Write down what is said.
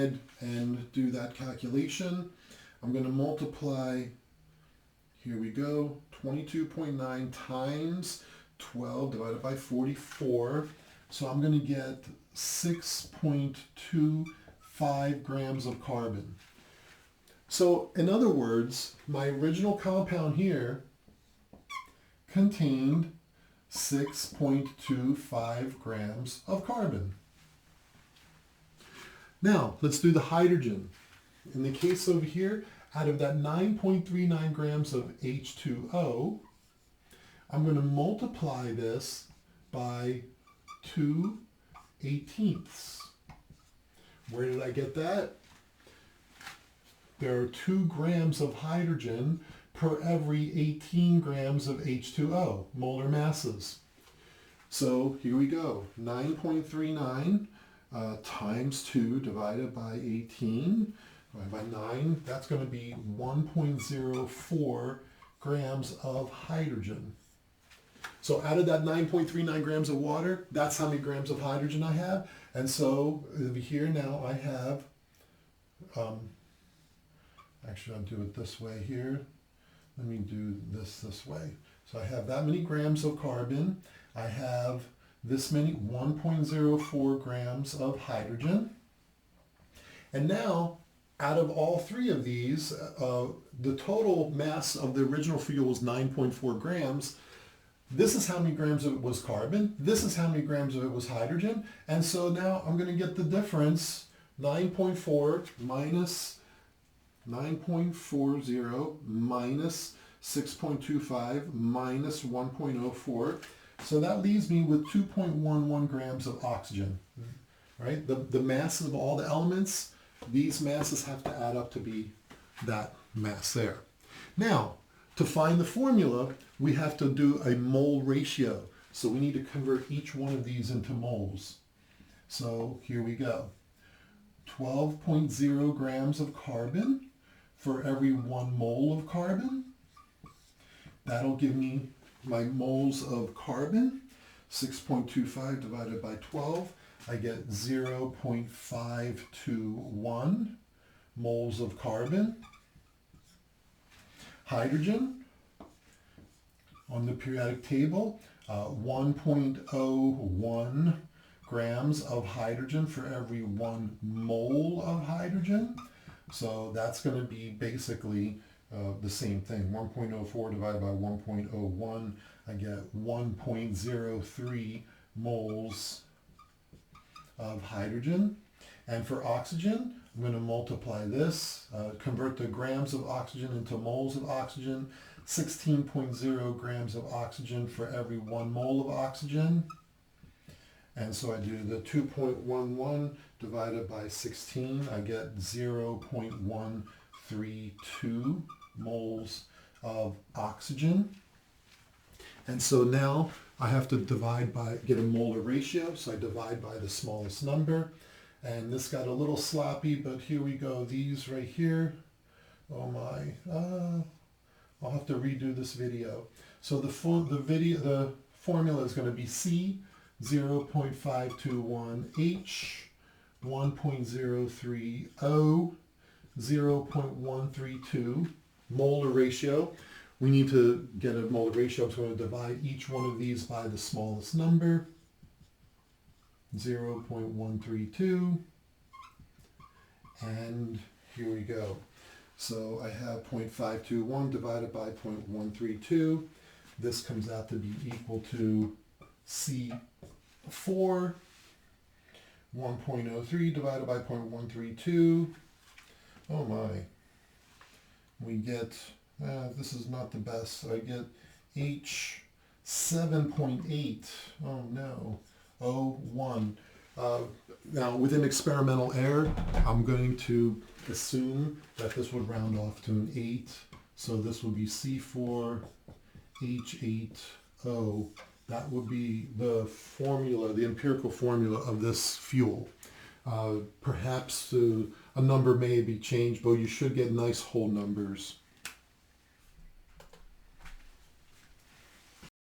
ahead and do that calculation. I'm going to multiply, here we go, 22.9 times 12 divided by 44. So I'm going to get 6.25 grams of carbon. So in other words, my original compound here contained 6.25 grams of carbon. Now, let's do the hydrogen. In the case over here, out of that 9.39 grams of H2O, I'm going to multiply this by 2/18. Where did I get that? There are 2 grams of hydrogen per every 18 grams of H2O, molar masses. So here we go, 9.39 times 2 divided by 18, divided by 9, that's going to be 1.04 grams of hydrogen. So out of that 9.39 grams of water, that's how many grams of hydrogen I have. And so over here now I have, actually I'll do it this way here. Let me do this way. So I have that many grams of carbon. I have this many, 1.04 grams of hydrogen. And now, out of all 3 of these, the total mass of the original fuel was 9.4 grams. This is how many grams of it was carbon. This is how many grams of it was hydrogen. And so now I'm going to get the difference, 9.4 minus 9.40 minus 6.25 minus 1.04. So that leaves me with 2.11 grams of oxygen, right? The mass of all the elements, these masses have to add up to be that mass there. Now, to find the formula, we have to do a mole ratio. So we need to convert each one of these into moles. So here we go. 12.0 grams of carbon for every 1 mole of carbon. That'll give me my moles of carbon. 6.25 divided by 12, I get 0.521 moles of carbon. Hydrogen, on the periodic table, 1.01 grams of hydrogen for every 1 mole of hydrogen. So that's going to be basically the same thing. 1.04 divided by 1.01, I get 1.03 moles of hydrogen. And for oxygen, I'm going to multiply this, convert the grams of oxygen into moles of oxygen. 16.0 grams of oxygen for every 1 mole of oxygen. And so I do the 2.11 divided by 16, I get 0.132 moles of oxygen. And so now I have to divide by, get a molar ratio, so I divide by the smallest number. And this got a little sloppy, but here we go. These right here, oh my, I'll have to redo this video. So the formula is going to be C, 0.521H, 1.030, 0.132 molar ratio. We need to get a molar ratio, so I'm going to divide each one of these by the smallest number, 0.132, and here we go. So I have 0.521 divided by 0.132. This comes out to be equal to C4, 1.03 divided by 0.132. Oh my. We get, this is not the best, so I get H 7.8. Oh no. 01. Now, within experimental error, I'm going to assume that this would round off to an 8. So this would be C4H8O. That would be the formula, the empirical formula of this fuel. Perhaps a number may be changed, but you should get nice whole numbers.